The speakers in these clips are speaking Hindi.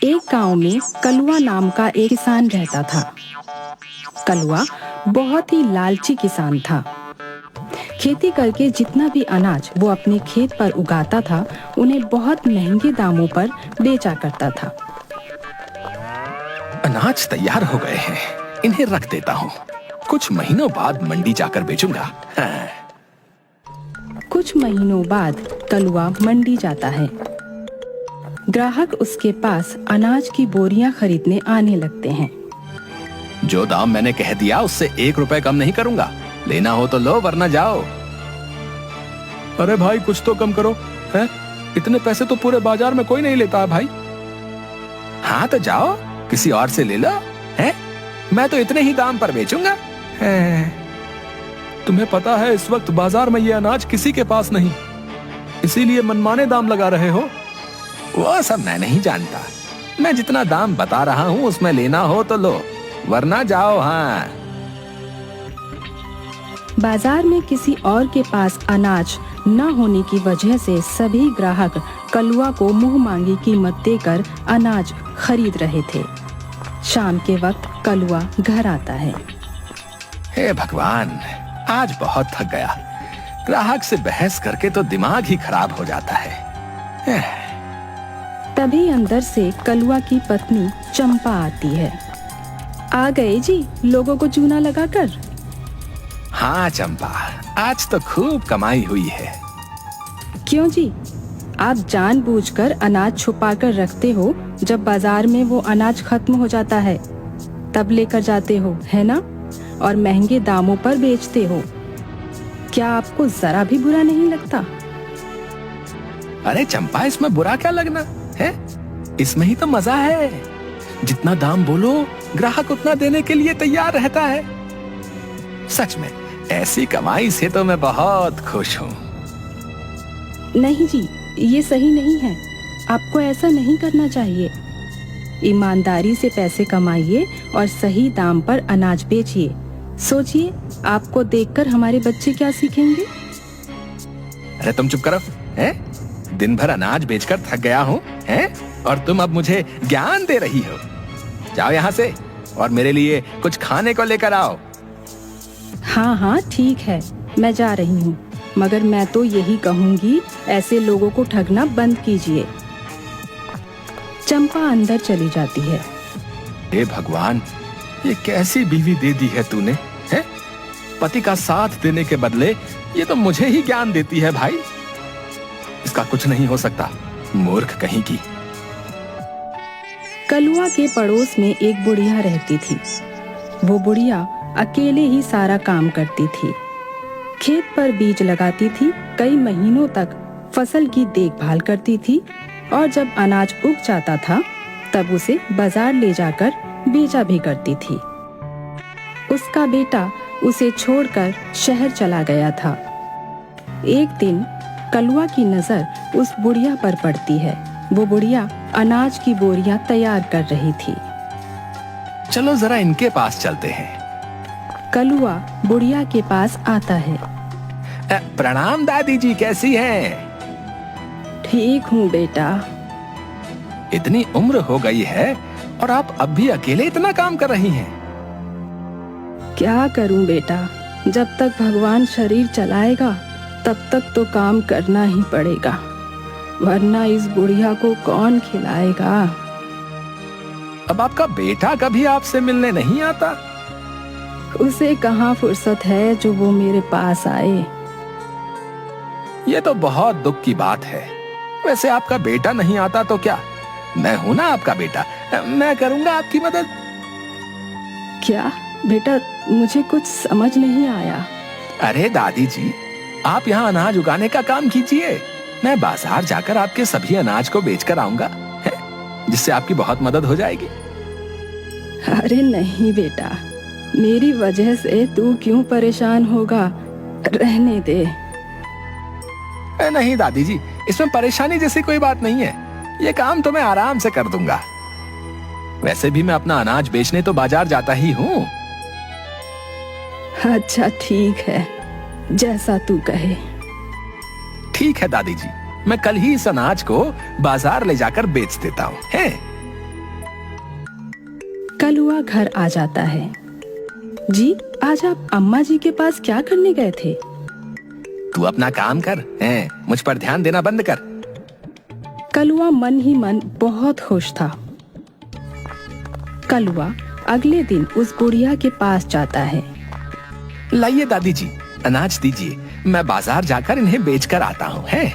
एक गांव में कलुआ नाम का एक किसान रहता था। कलुआ बहुत ही लालची किसान था। खेती करके जितना भी अनाज वो अपने खेत पर उगाता था, उन्हें बहुत महंगे दामों पर बेचा करता था। अनाज तैयार हो गए हैं, इन्हें रख देता हूँ। कुछ महीनों बाद मंडी जाकर बेचूंगा। कुछ महीनों बाद कलुआ मंडी जाता है। ग्राहक उसके पास अनाज की बोरियां खरीदने आने लगते हैं। जो दाम मैंने कह दिया उससे 1 रुपए कम नहीं करूंगा। लेना हो तो लो, वरना जाओ। अरे भाई, कुछ तो कम करो। हैं? इतने पैसे तो पूरे बाजार में कोई नहीं लेता है भाई। हाँ तो जाओ, किसी और से ले लो। हैं? मैं तो इतने ही दाम पर बेचूंगा। तुम्हें पता है इस वक्त बाजार में ये अनाज किसी के पास नहीं, इसीलिए मनमाने दाम लगा रहे हो। वो सब मैं नहीं जानता। मैं जितना दाम बता रहा हूँ उसमें लेना हो तो लो, वरना जाओ। हाँ। बाजार में किसी और के पास अनाज न होने की वजह से सभी ग्राहक कलुआ को मुंह मांगी कीमत देकर अनाज खरीद रहे थे। शाम के वक्त कलुआ घर आता है। हे भगवान, आज बहुत थक गया। ग्राहक से बहस करके तो दिमाग ही खराब हो जाता है। तभी अंदर से कलुआ की पत्नी चंपा आती है। आ गए जी, लोगों को चूना लगाकर। हाँ चंपा, आज तो खूब कमाई हुई है। क्यों जी? आप जानबूझकर अनाज छुपाकर रखते हो, जब बाजार में वो अनाज खत्म हो जाता है तब लेकर जाते हो, है ना? और महंगे दामों पर बेचते हो। क्या आपको जरा भी बुरा नहीं लगता? अरे चंपा, इसमें बुरा क्या लगना है? इसमें ही तो मजा है। जितना दाम बोलो, ग्राहक उतना देने के लिए तैयार रहता है। सच में ऐसी कमाई से तो मैं बहुत खुश हूँ। नहीं जी, ये सही नहीं है। आपको ऐसा नहीं करना चाहिए। ईमानदारी से पैसे कमाइए और सही दाम पर अनाज बेचिए। सोचिए, आपको देखकर हमारे बच्चे क्या सीखेंगे? अरे तुम चुप करो। हैं? दिन भर अनाज बेचकर थक गया हूँ, हैं? और तुम अब मुझे ज्ञान दे रही हो। जाओ यहाँ से और मेरे लिए कुछ खाने को लेकर आओ। हाँ हाँ ठीक है, मैं जा रही हूँ, मगर मैं तो यही कहूँगी, ऐसे लोगों को ठगना बंद कीजिए। चंपा अंदर चली जाती है। हे भगवान, ये कैसी बीवी दे दी है तूने? हैं? पति का साथ देने के बदले ये तो मुझे ही ज्ञान देती है भाई। इसका कुछ नहीं हो सकता, मूर्ख कहीं की। कलुआ के पड़ोस में एक बुढ़िया रहती थी। वो बुढ़िया अकेले ही सारा काम करती थी। खेत पर बीज लगाती थी, कई महीनों तक फसल की देखभाल करती थी, और जब अनाज उग जाता था तब उसे बाजार ले जाकर बेचा भी करती थी। उसका बेटा उसे छोड़कर शहर चला गया था। एक दिन कलुआ की नजर उस बुढ़िया पर पड़ती है। वो बुढ़िया अनाज की बोरियां तैयार कर रही थी। चलो जरा इनके पास चलते हैं। कलुआ बुढ़िया के पास आता है। प्रणाम दादी जी, कैसी हैं? ठीक हूँ बेटा। इतनी उम्र हो गई है और आप अब भी अकेले इतना काम कर रही हैं। क्या करूं बेटा, जब तक भगवान शरीर चलाएगा तब तक तो काम करना ही पड़ेगा, वरना इस बुढ़िया को कौन खिलाएगा। अब आपका बेटा कभी आपसे मिलने नहीं आता? उसे कहाँ फुर्सत है जो वो मेरे पास आए। ये तो बहुत दुख की बात है। वैसे आपका बेटा नहीं आता तो क्या, मैं हूं ना आपका बेटा, मैं करूंगा आपकी मदद। क्या बेटा, मुझे कुछ समझ नहीं आया। अरे दादी जी, आप यहाँ अनाज उगाने का काम कीजिए। मैं बाजार जाकर आपके सभी अनाज को बेचकर आऊंगा, जिससे आपकी बहुत मदद हो जाएगी। अरे नहीं बेटा, मेरी वजह से तू क्यों परेशान होगा, रहने दे। नहीं दादी जी, इसमें परेशानी जैसी कोई बात नहीं है। ये काम तो मैं आराम से कर दूंगा। वैसे भी मैं अपना अनाज बेचने तो बाजार जाता ही हूँ। अच्छा ठीक है, जैसा तू कहे। ठीक है दादी जी, मैं कल ही इस अनाज को बाजार ले जाकर बेच देता हूँ। हैं? कलुआ घर आ जाता है। जी, आज आप अम्मा जी के पास क्या करने गए थे? तू अपना काम कर, मुझ पर ध्यान देना बंद कर। कलुआ मन ही मन बहुत खुश था। कलुआ अगले दिन उस बुढ़िया के पास जाता है। लाइए दादी जी, अनाज दीजिए, मैं बाजार जाकर इन्हें बेचकर आता हूँ। है?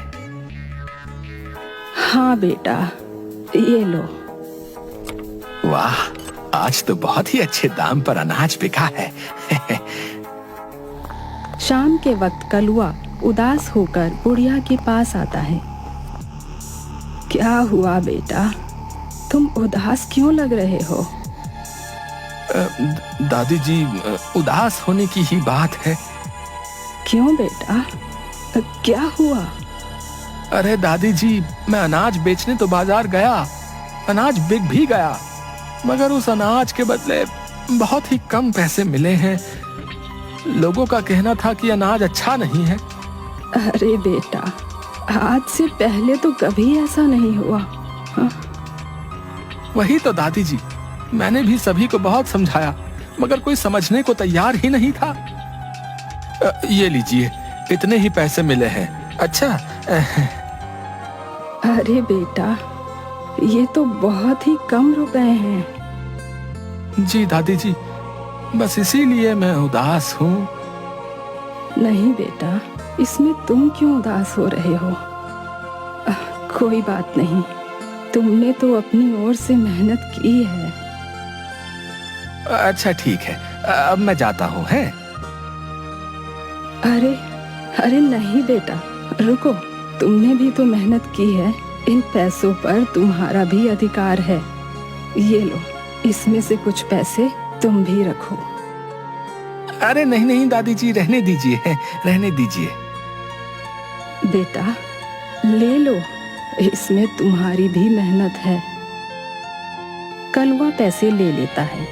हाँ बेटा, ये लो। वाह, आज तो बहुत ही अच्छे दाम पर अनाज बिका है। शाम के वक्त कलुआ उदास होकर बुढ़िया के पास आता है। क्या हुआ बेटा, तुम उदास क्यों लग रहे हो? दादी जी, उदास होने की ही बात है। क्यों बेटा, क्या हुआ? अरे दादी जी, मैं अनाज बेचने तो बाजार गया, अनाज बिक भी गया, मगर उस अनाज के बदले बहुत ही कम पैसे मिले हैं। लोगों का कहना था कि अनाज अच्छा नहीं है। अरे बेटा, आज से पहले तो कभी ऐसा नहीं हुआ। हाँ? वही तो दादी जी, मैंने भी सभी को बहुत समझाया, मगर कोई समझने को तैयार ही नहीं था। ये लीजिए, इतने ही पैसे मिले हैं। अच्छा। अरे बेटा, ये तो बहुत ही कम रुपए हैं। जी दादी जी, बस इसीलिए मैं उदास हूँ। नहीं बेटा, इसमें तुम क्यों उदास हो रहे हो? कोई बात नहीं, तुमने तो अपनी ओर से मेहनत की है। अच्छा ठीक है, अब मैं जाता हूँ। है? अरे अरे नहीं बेटा, रुको, तुमने भी तो मेहनत की है। इन पैसों पर तुम्हारा भी अधिकार है। ये लो, इसमें से कुछ पैसे तुम भी रखो। अरे नहीं नहीं दादी जी, रहने दीजिए, रहने दीजिए। बेटा ले लो, इसमें तुम्हारी भी मेहनत है। कलुआ पैसे ले लेता है।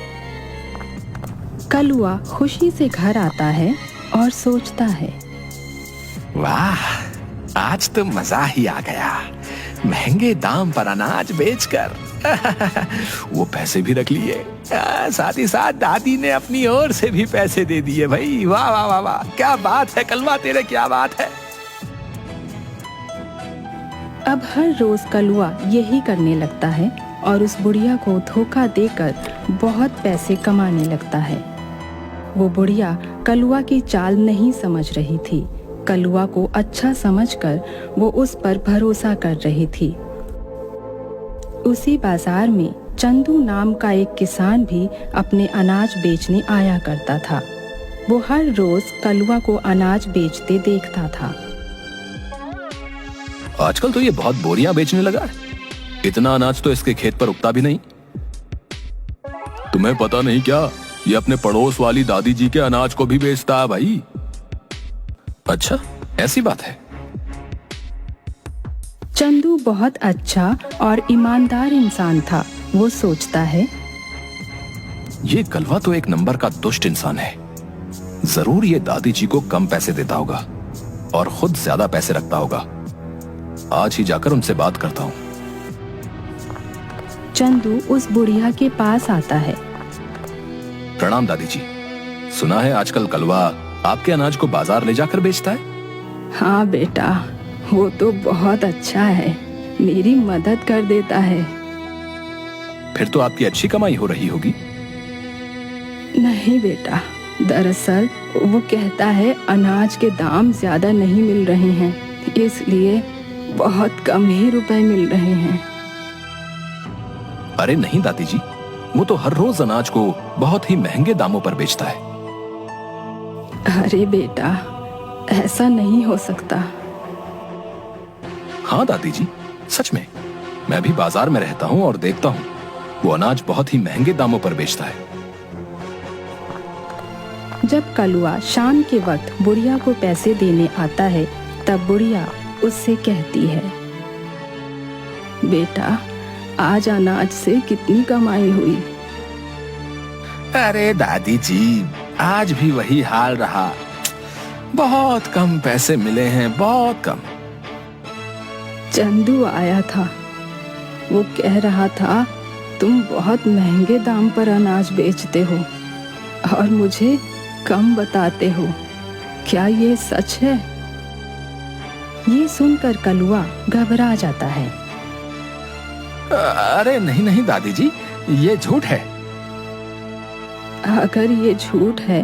कलुआ खुशी से घर आता है और सोचता है, वाह, आज तो मजा ही आ गया, महंगे दाम पर अनाज बेचकर। वो पैसे भी रख लिए, साथ ही साथ दादी ने अपनी ओर से भी पैसे दे दिए। भाई वाह वाह वाह वाह, क्या बात है कलवा तेरे, क्या बात है। अब हर रोज कलुआ यही करने लगता है और उस बुढ़िया को धोखा देकर बहुत पैसे कमाने लगता है। वो बुढ़िया कलुआ की चाल नहीं समझ रही थी। कलुआ को अच्छा समझकर वो उस पर भरोसा कर रही थी। उसी बाजार में चंदू नाम का एक किसान भी अपने अनाज बेचने आया करता था। वो हर रोज कलुआ को अनाज बेचते देखता था। आजकल तो ये बहुत बोरियां बेचने लगा है, इतना अनाज तो इसके खेत पर उगता भी नहीं। तुम्हें पता नहीं क्या, ये अपने पड़ोस वाली दादी जी के अनाज को भी बेचता है भाई। अच्छा, ऐसी बात है। चंदू बहुत अच्छा और ईमानदार इंसान था। वो सोचता है, ये कलवा तो एक नंबर का दुष्ट इंसान है। जरूर ये दादी जी को कम पैसे देता होगा और खुद ज्यादा पैसे रखता होगा। आज ही जाकर उनसे बात करता हूँ। चंदू उस बुढ़िया के पास आता है। प्रणाम दादी जी, सुना है आजकल कलवा आपके अनाज को बाजार ले जाकर बेचता है। हाँ बेटा, वो तो बहुत अच्छा है, मेरी मदद कर देता है। फिर तो आपकी अच्छी कमाई हो रही होगी। नहीं बेटा, दरअसल वो कहता है अनाज के दाम ज्यादा नहीं मिल रहे हैं, इसलिए बहुत कम ही रुपए मिल रहे हैं। अरे नहीं दादी जी, वो तो हर रोज अनाज को बहुत ही महंगे दामों पर बेचता है। अरे बेटा, ऐसा नहीं हो सकता। हाँ दादी जी, सच में, मैं भी बाजार में रहता हूँ और देखता हूँ वो अनाज बहुत ही महंगे दामों पर बेचता है। जब कलुआ शाम के वक्त बुढ़िया को पैसे देने आता है, तब बुढ़िया उससे कहती है, बेटा, आज अनाज से कितनी कमाई हुई? अरे दादी जी, आज भी वही हाल रहा, बहुत कम पैसे मिले हैं, बहुत कम। चंदू आया था, वो कह रहा था तुम बहुत महंगे दाम पर अनाज बेचते हो और मुझे कम बताते हो। क्या ये सच है? ये सुनकर कलुआ घबरा जाता है। अरे नहीं नहीं दादी जी, ये झूठ है। अगर ये झूठ है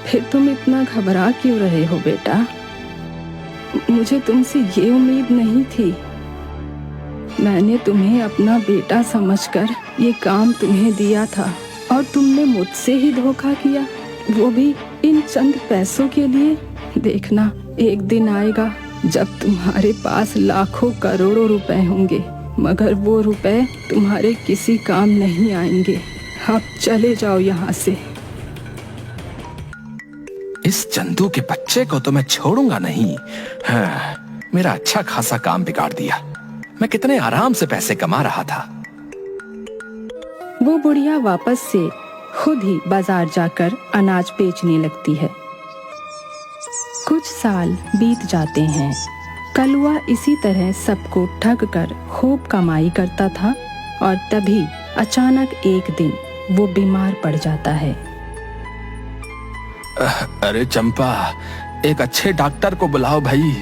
फिर तुम इतना घबरा क्यों रहे हो बेटा? मुझे तुमसे ये उम्मीद नहीं थी। मैंने तुम्हें अपना बेटा समझकर ये काम तुम्हें दिया था और तुमने मुझसे ही धोखा किया, वो भी इन चंद पैसों के लिए। देखना, एक दिन आएगा जब तुम्हारे पास लाखों करोड़ों रुपए होंगे, मगर वो रुपए तुम्हारे किसी काम नहीं आएंगे। अब चले जाओ यहाँ से। इस चंदू के बच्चे को तो मैं छोड़ूंगा नहीं। हाँ, मेरा अच्छा खासा काम बिगाड़ दिया। मैं कितने आराम से पैसे कमा रहा था। वो बुढ़िया वापस से खुद ही बाजार जाकर अनाज बेचने लगती है। कुछ साल बीत जाते हैं। कलुआ इसी तरह सबको ठग कर खूब कमाई करता था और तभी अचानक एक दिन वो बीमार पड़ जाता है। अरे चंपा, एक अच्छे डॉक्टर को बुलाओ भाई,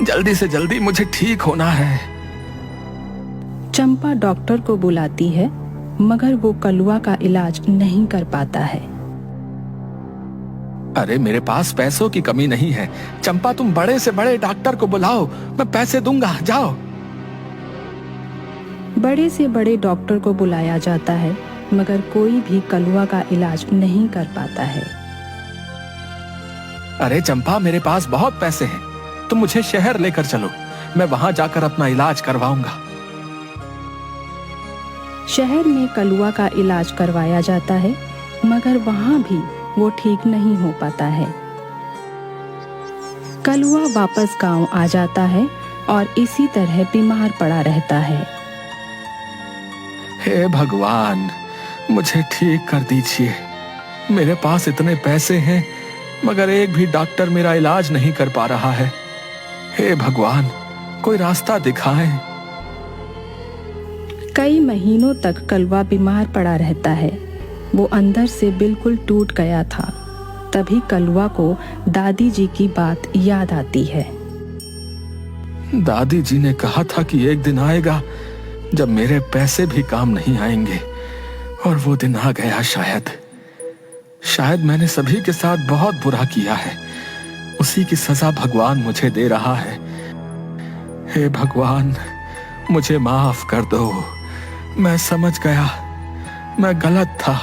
जल्दी से जल्दी मुझे ठीक होना है। चंपा डॉक्टर को बुलाती है, मगर वो कलुआ का इलाज नहीं कर पाता है। अरे मेरे पास पैसों की कमी नहीं है चंपा, तुम बड़े से बड़े डॉक्टर को बुलाओ, मैं पैसे दूंगा, जाओ। बड़े से बड़े डॉक्टर को बुलाया जाता है, मगर कोई भी कलुआ का इलाज नहीं कर पाता है। अरे चंपा, मेरे पास बहुत पैसे हैं, तुम मुझे शहर लेकर चलो, मैं वहां जाकर अपना इलाज करवाऊंगा। शहर में कलुआ का इलाज करवाया जाता है, मगर वहां भी वो ठीक नहीं हो पाता है। कलुआ वापस गांव आ जाता है और इसी तरह बीमार पड़ा रहता है। हे भगवान, मुझे ठीक कर दीजिए। मेरे पास इतने पैसे हैं, मगर एक भी डॉक्टर मेरा इलाज नहीं कर पा रहा है। हे भगवान, कोई रास्ता दिखाएं। कई महीनों तक कलुआ बीमार पड़ा रहता है। वो अंदर से बिल्कुल टूट गया था। तभी कलुआ को दादी जी की बात याद आती है। दादी जी ने कहा था कि एक दिन आएगा जब मेरे पैसे भी काम नहीं आएंगे, और वो दिन आ गया। शायद मैंने सभी के साथ बहुत बुरा किया है, उसी की सजा भगवान मुझे दे रहा है। हे भगवान, मुझे माफ कर दो। मैं समझ गया, मैं गलत था।